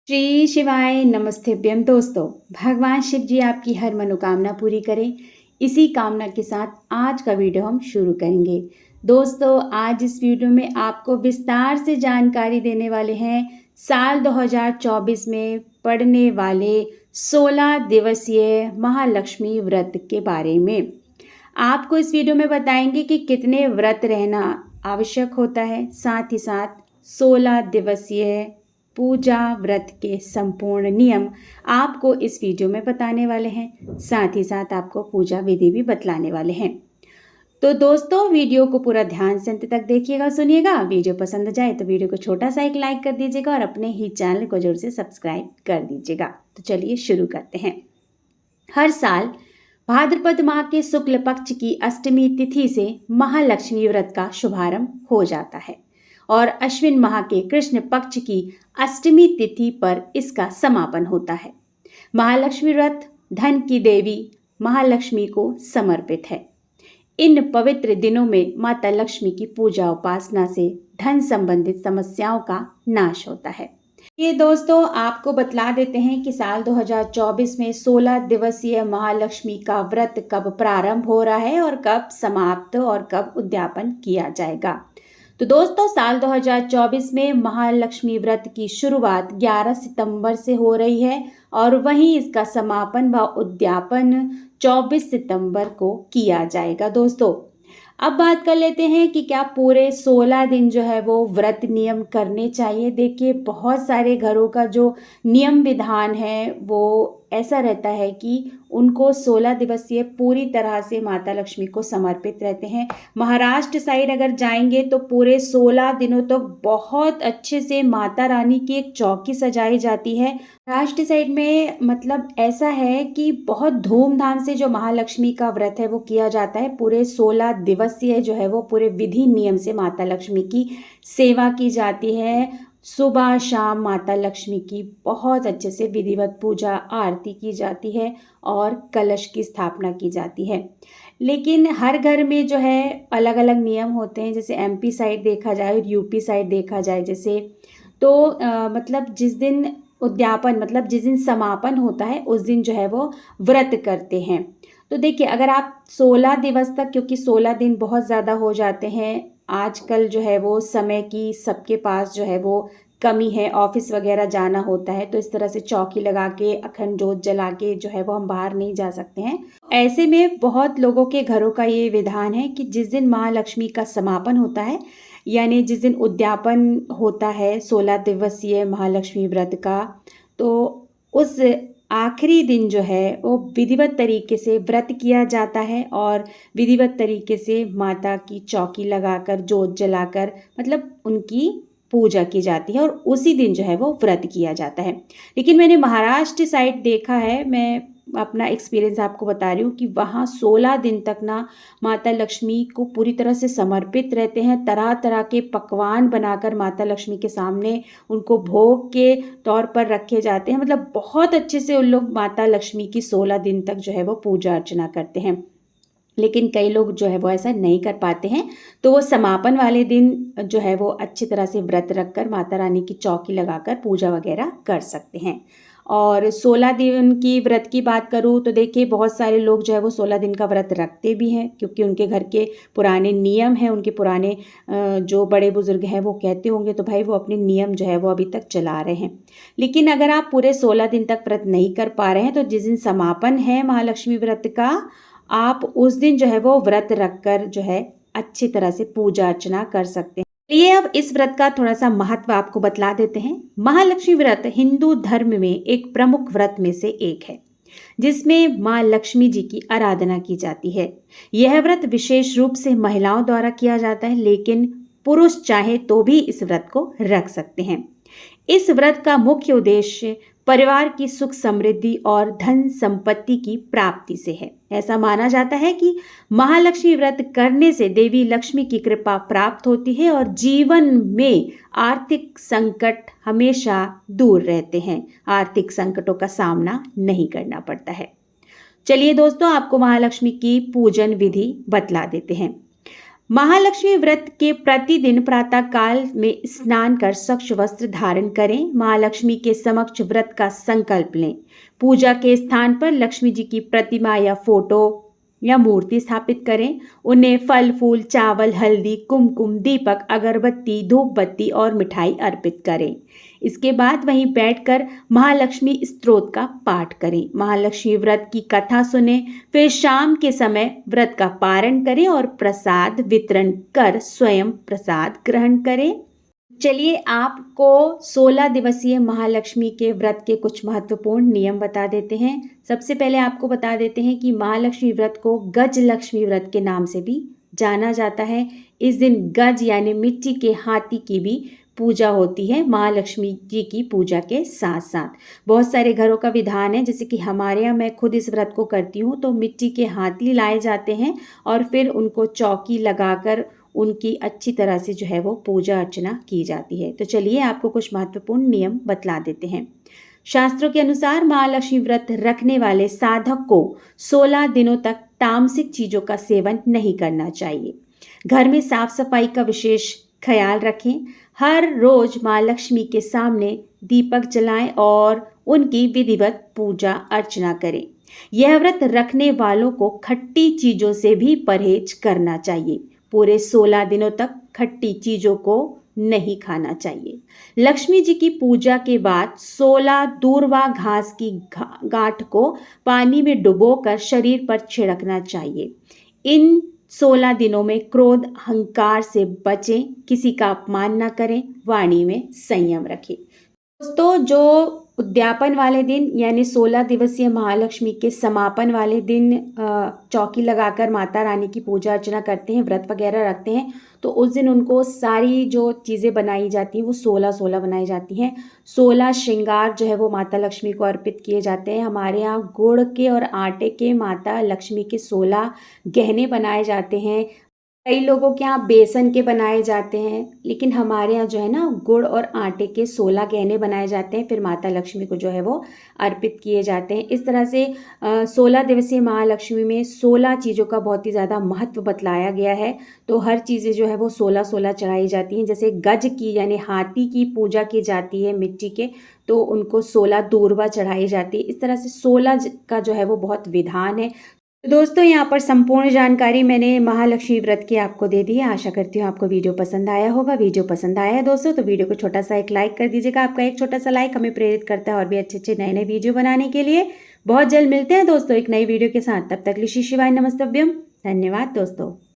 श्री शिवाय नमस्तेभ्यम दोस्तों। भगवान शिव जी आपकी हर मनोकामना पूरी करें। इसी कामना के साथ आज का वीडियो हम शुरू करेंगे। दोस्तों, आज इस वीडियो में आपको विस्तार से जानकारी देने वाले हैं साल 2024 में पड़ने वाले 16 दिवसीय महालक्ष्मी व्रत के बारे में। आपको इस वीडियो में बताएंगे कि कितने व्रत रहना आवश्यक होता है, साथ ही साथ 16 दिवसीय पूजा व्रत के संपूर्ण नियम आपको इस वीडियो में बताने वाले हैं। साथ ही साथ आपको पूजा विधि भी बतलाने वाले हैं। तो दोस्तों, वीडियो को पूरा ध्यान से अंत तक देखिएगा, सुनिएगा। वीडियो पसंद जाए तो वीडियो को छोटा सा एक लाइक कर दीजिएगा और अपने ही चैनल को जरूर से सब्सक्राइब कर दीजिएगा। तो चलिए शुरू करते हैं। हर साल भाद्रपद माह के शुक्ल पक्ष की अष्टमी तिथि से महालक्ष्मी व्रत का शुभारंभ हो जाता है और अश्विन माह के कृष्ण पक्ष की अष्टमी तिथि पर इसका समापन होता है। महालक्ष्मी व्रत धन की देवी महालक्ष्मी को समर्पित है। इन पवित्र दिनों में माता लक्ष्मी की पूजा उपासना से धन संबंधित समस्याओं का नाश होता है। ये दोस्तों, आपको बतला देते हैं कि साल 2024 में 16 दिवसीय महालक्ष्मी का व्रत कब प्रारंभ हो रहा है और कब समाप्त और कब उद्यापन किया जाएगा। तो दोस्तों, साल 2024 में महालक्ष्मी व्रत की शुरुआत 11 सितंबर से हो रही है और वहीं इसका समापन व उद्यापन 24 सितंबर को किया जाएगा। दोस्तों, अब बात कर लेते हैं कि क्या पूरे 16 दिन जो है वो व्रत नियम करने चाहिए। देखिए, बहुत सारे घरों का जो नियम विधान है वो ऐसा रहता है कि उनको 16 दिवसीय पूरी तरह से माता लक्ष्मी को समर्पित रहते हैं। महाराष्ट्र साइड अगर जाएंगे तो पूरे 16 दिनों तक तो बहुत अच्छे से माता रानी की एक चौकी सजाई जाती है। महाराष्ट्र साइड में मतलब ऐसा है कि बहुत धूमधाम से जो महालक्ष्मी का व्रत है वो किया जाता है। पूरे 16 दिवसीय जो है वो पूरे विधि नियम से माता लक्ष्मी की सेवा की जाती है। सुबह शाम माता लक्ष्मी की बहुत अच्छे से विधिवत पूजा आरती की जाती है और कलश की स्थापना की जाती है। लेकिन हर घर में जो है अलग अलग नियम होते हैं। जैसे एमपी साइड देखा जाए और यूपी साइड देखा जाए जैसे, तो मतलब जिस दिन उद्यापन मतलब जिस दिन समापन होता है उस दिन जो है वो व्रत करते हैं। तो देखिए, अगर आप 16 दिवस तक, क्योंकि 16 दिन बहुत ज़्यादा हो जाते हैं, आजकल जो है वो समय की सबके पास जो है वो कमी है, ऑफिस वगैरह जाना होता है, तो इस तरह से चौकी लगा के अखंड जोत जला के जो है वो हम बाहर नहीं जा सकते हैं। ऐसे में बहुत लोगों के घरों का ये विधान है कि जिस दिन महालक्ष्मी का समापन होता है, यानी जिस दिन उद्यापन होता है 16 दिवसीय महालक्ष्मी व्रत का, तो उस आखिरी दिन जो है वो विधिवत तरीके से व्रत किया जाता है और विधिवत तरीके से माता की चौकी लगाकर जोत जलाकर मतलब उनकी पूजा की जाती है और उसी दिन जो है वो व्रत किया जाता है। लेकिन मैंने महाराष्ट्र साइड देखा है, मैं अपना एक्सपीरियंस आपको बता रही हूँ कि वहाँ 16 दिन तक ना माता लक्ष्मी को पूरी तरह से समर्पित रहते हैं। तरह तरह के पकवान बनाकर माता लक्ष्मी के सामने उनको भोग के तौर पर रखे जाते हैं। मतलब बहुत अच्छे से उन लोग माता लक्ष्मी की 16 दिन तक जो है वो पूजा अर्चना करते हैं। लेकिन कई लोग जो है वो ऐसा नहीं कर पाते हैं, तो वो समापन वाले दिन जो है वो अच्छी तरह से व्रत रखकर माता रानी की चौकी लगाकर पूजा वगैरह कर सकते हैं। और 16 दिन की व्रत की बात करूँ तो देखिए, बहुत सारे लोग जो है वो 16 दिन का व्रत रखते भी हैं, क्योंकि उनके घर के पुराने नियम हैं, उनके पुराने जो बड़े बुजुर्ग हैं वो कहते होंगे, तो भाई वो अपने नियम जो है वो अभी तक चला रहे हैं। लेकिन अगर आप पूरे 16 दिन तक व्रत नहीं कर पा रहे हैं, तो जिस दिन समापन है महालक्ष्मी व्रत का, आप उस दिन जो है वो व्रत रखकर जो है अच्छी तरह से पूजा अर्चना कर सकते हैं। ये अब इस व्रत का थोड़ा सा महत्व आपको बतला देते हैं। महालक्ष्मी व्रत हिंदू धर्म में एक प्रमुख व्रत में से एक है, जिसमें मां लक्ष्मी जी की आराधना की जाती है। यह व्रत विशेष रूप से महिलाओं द्वारा किया जाता है, लेकिन पुरुष चाहे तो भी इस व्रत को रख सकते हैं। इस व्रत का मुख्य उद्देश्य परिवार की सुख समृद्धि और धन संपत्ति की प्राप्ति से है। ऐसा माना जाता है कि महालक्ष्मी व्रत करने से देवी लक्ष्मी की कृपा प्राप्त होती है और जीवन में आर्थिक संकट हमेशा दूर रहते हैं। आर्थिक संकटों का सामना नहीं करना पड़ता है। चलिए दोस्तों, आपको महालक्ष्मी की पूजन विधि बतला देते हैं। महालक्ष्मी व्रत के प्रतिदिन प्रातः काल में स्नान कर स्वच्छ वस्त्र धारण करें। महालक्ष्मी के समक्ष व्रत का संकल्प लें। पूजा के स्थान पर लक्ष्मी जी की प्रतिमा या फोटो या मूर्ति स्थापित करें। उन्हें फल फूल, चावल, हल्दी, कुमकुम, दीपक, अगरबत्ती, धूप बत्ती और मिठाई अर्पित करें। इसके बाद वहीं बैठकर महालक्ष्मी स्तोत्र का पाठ करें। महालक्ष्मी व्रत की कथा सुने। फिर शाम के समय व्रत का पारण करें और प्रसाद वितरण कर स्वयं प्रसाद ग्रहण करें। चलिए आपको 16 दिवसीय महालक्ष्मी के व्रत के कुछ महत्वपूर्ण नियम बता देते हैं। सबसे पहले आपको बता देते हैं कि महालक्ष्मी व्रत को गज लक्ष्मी व्रत के नाम से भी जाना जाता है। इस दिन गज यानी मिट्टी के हाथी की भी पूजा होती है महालक्ष्मी जी की पूजा के साथ साथ। बहुत सारे घरों का विधान है, जैसे कि हमारे यहाँ मैं खुद इस व्रत को करती हूँ, तो मिट्टी के हाथी लाए जाते हैं और फिर उनको चौकी लगाकर उनकी अच्छी तरह से जो है वो पूजा अर्चना की जाती है। तो चलिए आपको कुछ महत्वपूर्ण नियम बतला देते हैं। शास्त्रों के अनुसार महालक्ष्मी व्रत रखने वाले साधक को 16 दिनों तक तामसिक चीजों का सेवन नहीं करना चाहिए। घर में साफ सफाई का विशेष ख्याल रखें। हर रोज माँ लक्ष्मी के सामने दीपक जलाएं और उनकी विधिवत पूजा अर्चना करें। यह व्रत रखने वालों को खट्टी चीजों से भी परहेज करना चाहिए। पूरे 16 दिनों तक खट्टी चीजों को नहीं खाना चाहिए। लक्ष्मी जी की पूजा के बाद 16 दूर्वा घास की गांठ को पानी में डुबोकर शरीर पर छिड़कना चाहिए। इन 16 दिनों में क्रोध अहंकार से बचें, किसी का अपमान न करें, वाणी में संयम रखें। दोस्तों, जो उद्यापन वाले दिन यानी 16 दिवसीय महालक्ष्मी के समापन वाले दिन चौकी लगाकर माता रानी की पूजा अर्चना करते हैं, व्रत वगैरह रखते हैं, तो उस दिन उनको सारी जो चीज़ें बनाई जाती हैं वो 16 बनाई जाती हैं। 16 श्रृंगार जो है वो माता लक्ष्मी को अर्पित किए जाते हैं। हमारे यहाँ गुड़ के और आटे के माता लक्ष्मी के 16 गहने बनाए जाते हैं। कई लोगों के यहाँ बेसन के बनाए जाते हैं, लेकिन हमारे यहाँ जो है ना गुड़ और आटे के 16 गहने बनाए जाते हैं, फिर माता लक्ष्मी को जो है वो अर्पित किए जाते हैं। इस तरह से 16 दिवसीय महालक्ष्मी में 16 चीज़ों का बहुत ही ज़्यादा महत्व बतलाया गया है। तो हर चीज़ें जो है वो 16 चढ़ाई जाती हैं। जैसे गज की यानी हाथी की पूजा की जाती है मिट्टी के, तो उनको 16 दूर्वा चढ़ाई जाती है। इस तरह से 16 का जो है वो बहुत विधान है। तो दोस्तों, यहाँ पर संपूर्ण जानकारी मैंने महालक्ष्मी व्रत की आपको दे दी है। आशा करती हूँ आपको वीडियो पसंद आया होगा। वीडियो पसंद आया है दोस्तों तो वीडियो को छोटा सा एक लाइक कर दीजिएगा। आपका एक छोटा सा लाइक हमें प्रेरित करता है और भी अच्छे नए वीडियो बनाने के लिए। बहुत जल्द मिलते हैं दोस्तों एक नई वीडियो के साथ। तब तक लिए श्री शिवाय नमस्तव्यम। धन्यवाद दोस्तों।